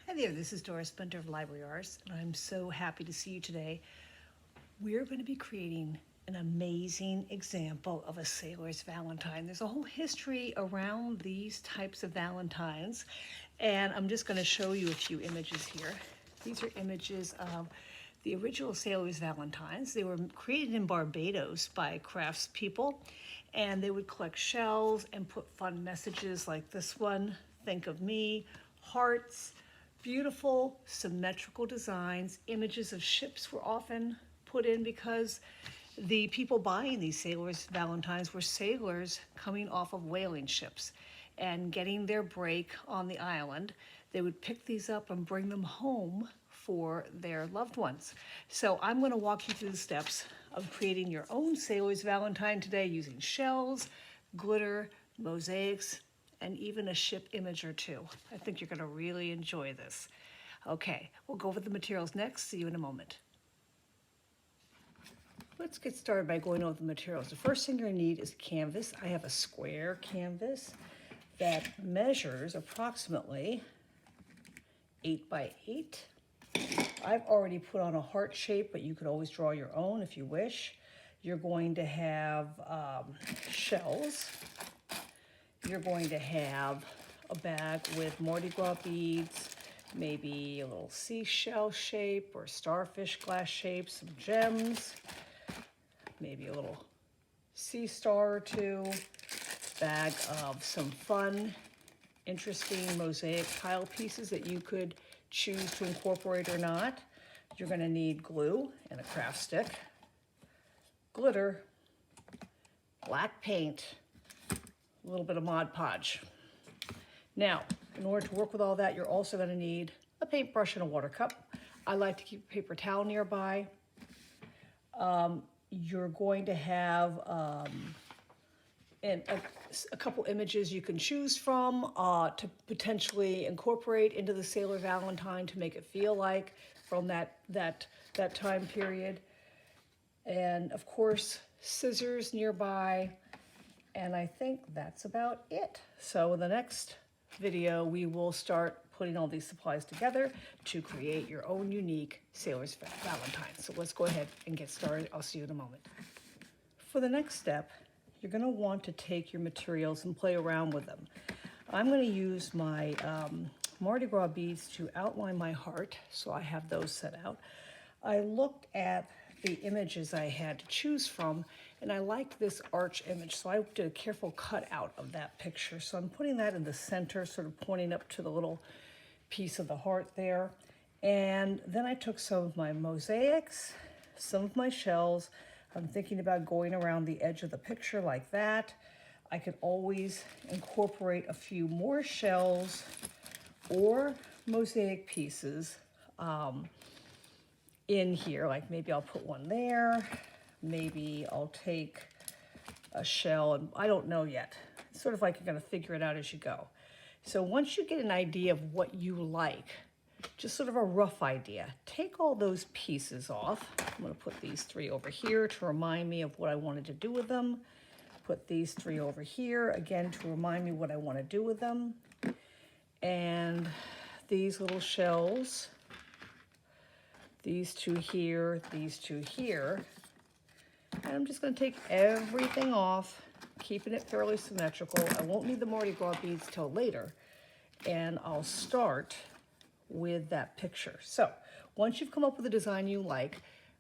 Hi there, this is Doris Bunter of Library Arts, and I'm so happy to see you today. We're going to be creating an amazing example of a sailor's valentine. There's a whole history around these types of valentines, and I'm just going to show you a few images here. These are images of the original sailor's valentines. They were created in Barbados by craftspeople, and they would collect shells and put fun messages like this one, think of me, hearts, beautiful symmetrical designs. Images of ships were often put in because the people buying these sailors' valentines were sailors coming off of whaling ships and getting their break on the island. They would pick these up and bring them home for their loved ones. So I'm going to walk you through the steps of creating your own sailor's valentine today using shells, glitter, mosaics, and even a ship image or two. I think you're going to really enjoy this. Okay, we'll go over the materials next. See you in a moment. Let's get started by going over the materials. The first thing you're going to need is canvas. I have a square canvas that measures approximately 8 by 8. I've already put on a heart shape, but you could always draw your own if you wish. You're going to have shells. You're going to have a bag with Mardi Gras beads, maybe a little seashell shape or starfish glass shape, some gems, maybe a little sea star or two, bag of some fun, interesting mosaic tile pieces that you could choose to incorporate or not. You're going to need glue and a craft stick, glitter, black paint, a little bit of Mod Podge. Now, in order to work with all that, you're also going to need a paintbrush and a water cup. I like to keep a paper towel nearby. You're going to have a couple images you can choose from to potentially incorporate into the Sailor Valentine to make it feel like from that time period. And of course, scissors nearby. And I think that's about it. So in the next video, we will start putting all these supplies together to create your own unique Sailor's Valentine. So let's go ahead and get started. I'll see you in a moment. For the next step, you're going to want to take your materials and play around with them. I'm going to use my Mardi Gras beads to outline my heart, so I have those set out. I looked at the images I had to choose from, and I liked this arch image, so I did a careful cutout of that picture. So I'm putting that in the center, sort of pointing up to the little piece of the heart there. And then I took some of my mosaics, some of my shells. I'm thinking about going around the edge of the picture like that. I could always incorporate a few more shells or mosaic pieces in here, like maybe I'll put one there, maybe I'll take a shell, and I don't know yet. It's sort of like you're going to figure it out as you go. So once you get an idea of what you like, just sort of a rough idea, take all those pieces off. I'm going to put these 3 over here to remind me of what I wanted to do with them. Put these 3 over here, again, to remind me what I want to do with them. And these little shells, these 2 here, these 2 here. And I'm just going to take everything off, keeping it fairly symmetrical. I won't need the Mardi Gras beads till later. And I'll start with that picture. So once you've come up with a design you like,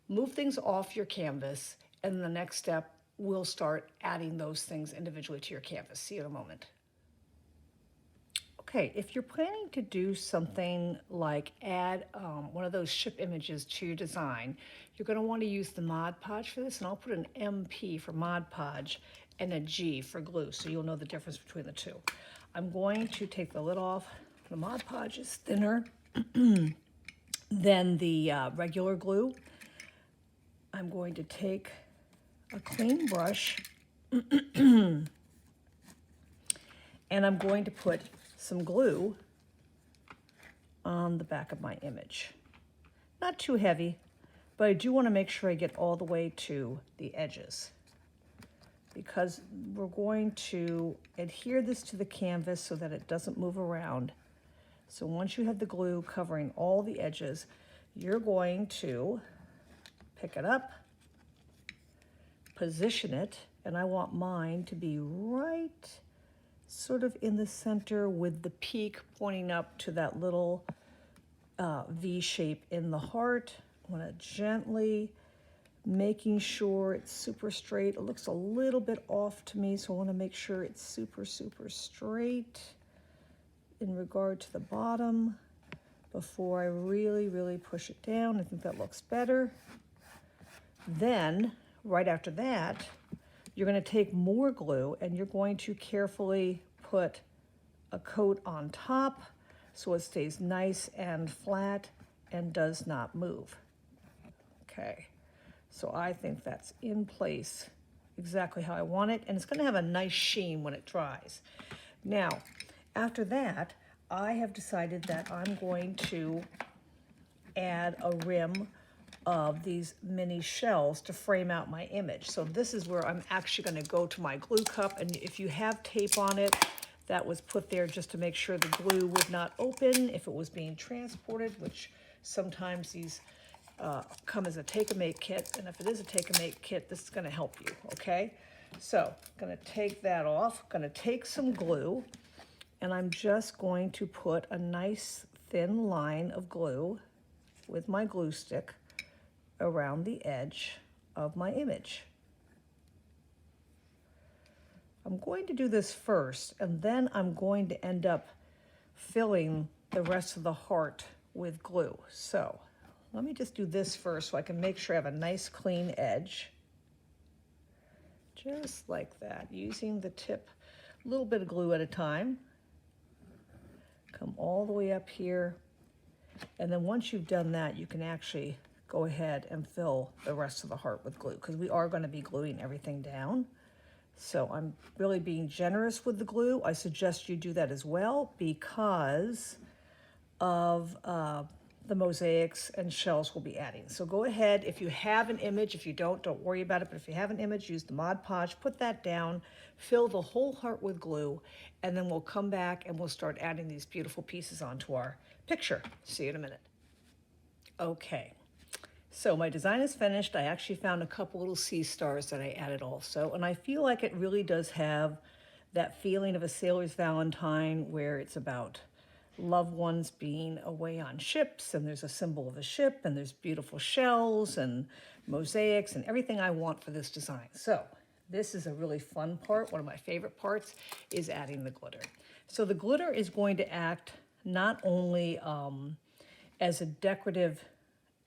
move things off your canvas, and the next step, we'll start adding those things individually to your canvas. See you in a moment. Okay, if you're planning to do something like add one of those ship images to your design, you're going to want to use the Mod Podge for this, and I'll put an MP for Mod Podge and a G for glue, so you'll know the difference between the two. I'm going to take the lid off. The Mod Podge is thinner than the regular glue. I'm going to take a clean brush and I'm going to put some glue on the back of my image. Not too heavy, but I do want to make sure I get all the way to the edges, because we're going to adhere this to the canvas so that it doesn't move around So once you have the glue covering all the edges, you're going to pick it up, position it, and I want mine to be right sort of in the center with the peak pointing up to that little V shape in the heart. I want to gently making sure it's super straight. It looks a little bit off to me, so I want to make sure it's super, super straight in regard to the bottom before I really, really push it down. I think that looks better. Then, right after that, you're going to take more glue and you're going to carefully put a coat on top so it stays nice and flat and does not move. Okay, so I think that's in place exactly how I want it, and it's going to have a nice sheen when it dries. Now, after that, I have decided that I'm going to add a rim of these mini shells to frame out my image. So this is where I'm actually going to go to my glue cup, and if you have tape on it, that was put there just to make sure the glue would not open if it was being transported, which sometimes these come as a take-a-make kit, and if it is a take-a-make kit, this is going to help you, okay? So I'm going to take that off, I'm going to take some glue, and I'm just going to put a nice thin line of glue with my glue stick around the edge of my image. I'm going to do this first, and then I'm going to end up filling the rest of the heart with glue. So let me just do this first so I can make sure I have a nice clean edge. Just like that, using the tip, a little bit of glue at a time. Come all the way up here. And then once you've done that, you can actually go ahead and fill the rest of the heart with glue, because we are going to be gluing everything down. So I'm really being generous with the glue. I suggest you do that as well because of the mosaics and shells we'll be adding. So go ahead, if you have an image, if you don't worry about it, but if you have an image, use the Mod Podge, put that down, fill the whole heart with glue, and then we'll come back and we'll start adding these beautiful pieces onto our picture. See you in a minute. Okay, so my design is finished. I actually found a couple little sea stars that I added also, and I feel like it really does have that feeling of a sailor's Valentine where it's about loved ones being away on ships, and there's a symbol of a ship, and there's beautiful shells and mosaics and everything I want for this design. So this is a really fun part. One of my favorite parts is adding the glitter. So the glitter is going to act not only as a decorative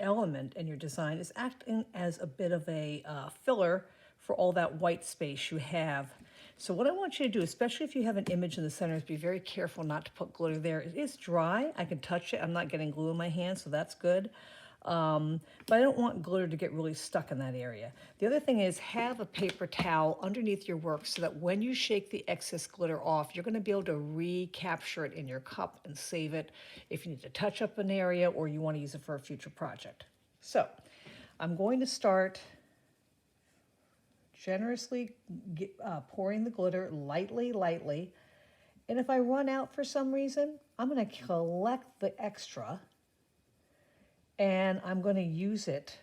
element in your design, is acting as a bit of a filler for all that white space you have. So what I want you to do, especially if you have an image in the center, is be very careful not to put glitter there. It is dry. I can touch it. I'm not getting glue in my hand, so that's good. But I don't want glitter to get really stuck in that area. The other thing is have a paper towel underneath your work so that when you shake the excess glitter off, you're going to be able to recapture it in your cup and save it if you need to touch up an area or you want to use it for a future project. So I'm going to start generously pouring the glitter lightly. And if I run out for some reason, I'm going to collect the extra and I'm going to use it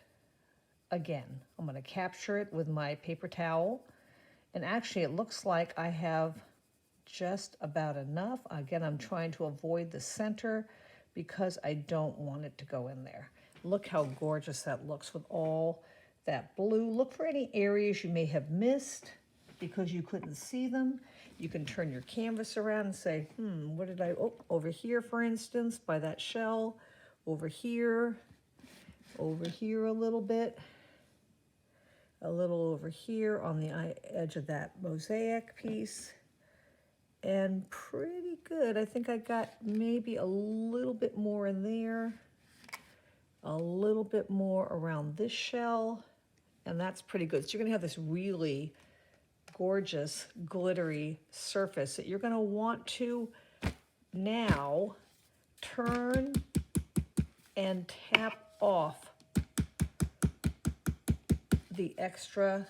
again. I'm going to capture it with my paper towel. And actually it looks like I have just about enough. Again, I'm trying to avoid the center because I don't want it to go in there. Look how gorgeous that looks with all that blue. Look for any areas you may have missed because you couldn't see them. You can turn your canvas around and say, what did I, over here, for instance, by that shell, over here a little bit, a little over here on the edge of that mosaic piece, and pretty good. I think I got maybe a little bit more in there, a little bit more around this shell, and that's pretty good. So you're gonna have this really gorgeous glittery surface that you're gonna want to now turn and tap off the extra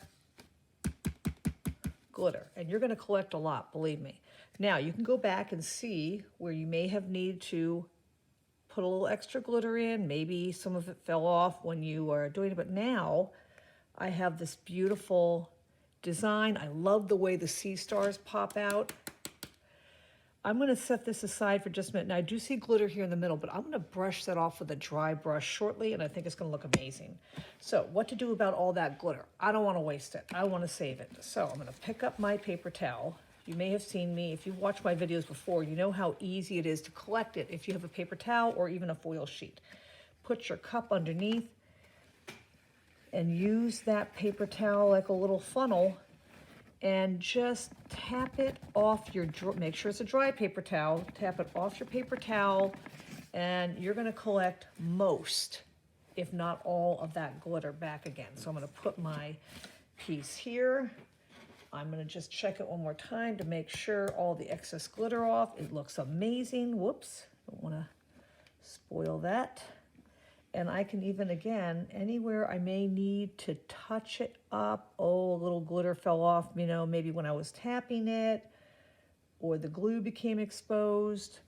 glitter. And you're gonna collect a lot, believe me. Now, you can go back and see where you may have needed to put a little extra glitter in. Maybe some of it fell off when you were doing it, but now I have this beautiful design. I love the way the sea stars pop out. I'm going to set this aside for just a minute. Now I do see glitter here in the middle, but I'm going to brush that off with a dry brush shortly, and I think it's going to look amazing. So what to do about all that glitter? I don't want to waste it. I want to save it. So I'm going to pick up my paper towel. You may have seen me. If you've watched my videos before, you know how easy it is to collect it if you have a paper towel or even a foil sheet. Put your cup underneath and use that paper towel like a little funnel and just tap it off your, make sure it's a dry paper towel, tap it off your paper towel, and you're gonna collect most, if not all, of that glitter back again. So I'm gonna put my piece here. I'm gonna just check it one more time to make sure all the excess glitter off. It looks amazing. Whoops, don't wanna spoil that. And I can even, again, anywhere I may need to touch it up. Oh, a little glitter fell off, you know, maybe when I was tapping it or the glue became exposed.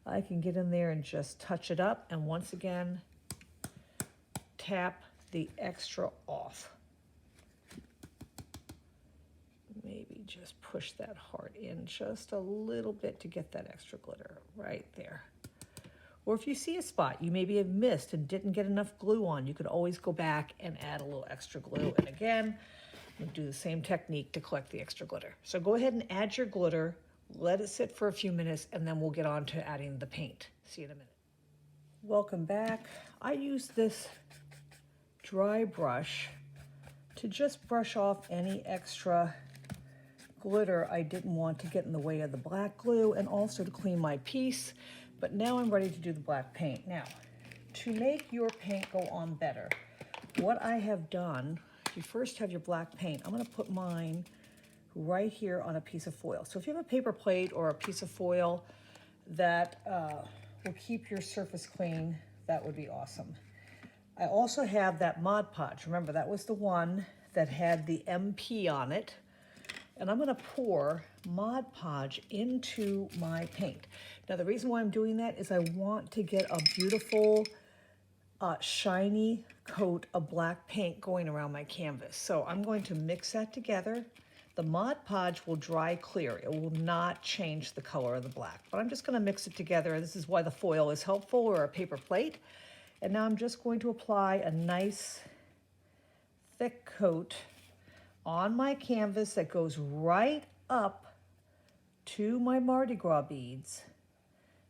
I can get in there and just touch it up. And once again, tap the extra off. Maybe just push that heart in just a little bit to get that extra glitter right there. Or if you see a spot you maybe have missed and didn't get enough glue on, you could always go back and add a little extra glue. And again, we'll do the same technique to collect the extra glitter. So go ahead and add your glitter, let it sit for a few minutes, and then we'll get on to adding the paint. See you in a minute. Welcome back. I use this dry brush to just brush off any extra glitter I didn't want to get in the way of the black glue, and also to clean my piece. But now I'm ready to do the black paint. Now, to make your paint go on better, what I have done, you first have your black paint. I'm gonna put mine right here on a piece of foil. So if you have a paper plate or a piece of foil that will keep your surface clean, that would be awesome. I also have that Mod Podge. Remember, that was the one that had the MP on it. And I'm gonna pour Mod Podge into my paint. Now the reason why I'm doing that is I want to get a beautiful shiny coat of black paint going around my canvas. So I'm going to mix that together. The Mod Podge will dry clear. It will not change the color of the black, but I'm just gonna mix it together. This is why the foil is helpful, or a paper plate. And now I'm just going to apply a nice thick coat on my canvas that goes right up to my Mardi Gras beads,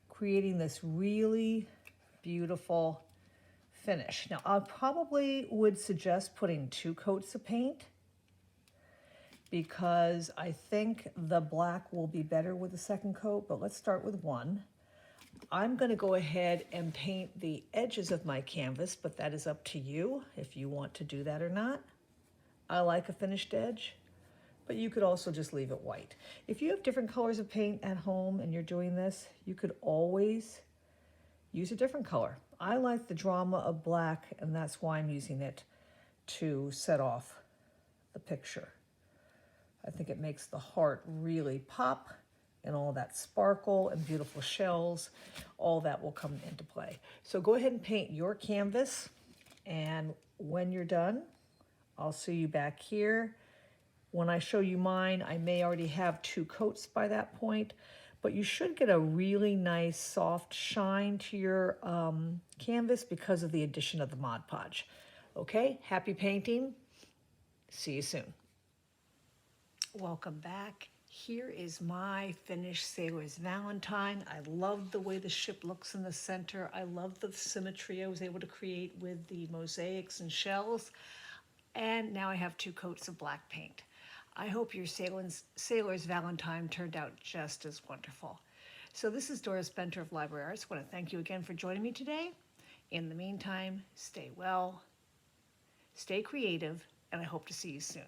creating this really beautiful finish. Now, I probably would suggest putting 2 coats of paint because I think the black will be better with the second coat, but let's start with 1. I'm gonna go ahead and paint the edges of my canvas, but that is up to you if you want to do that or not. I like a finished edge, but you could also just leave it white. If you have different colors of paint at home and you're doing this, you could always use a different color. I like the drama of black, and that's why I'm using it to set off the picture. I think it makes the heart really pop, and all that sparkle and beautiful shells, all that will come into play. So go ahead and paint your canvas, and when you're done, I'll see you back here. When I show you mine, I may already have 2 coats by that point, but you should get a really nice soft shine to your canvas because of the addition of the Mod Podge. Okay, happy painting. See you soon. Welcome back. Here is my finished Sailor's Valentine. I love the way the ship looks in the center. I love the symmetry I was able to create with the mosaics and shells. And now I have 2 coats of black paint. I hope your Sailor's Valentine turned out just as wonderful. So this is Doris Benter of Library Arts. I want to thank you again for joining me today. In the meantime, stay well, stay creative, and I hope to see you soon.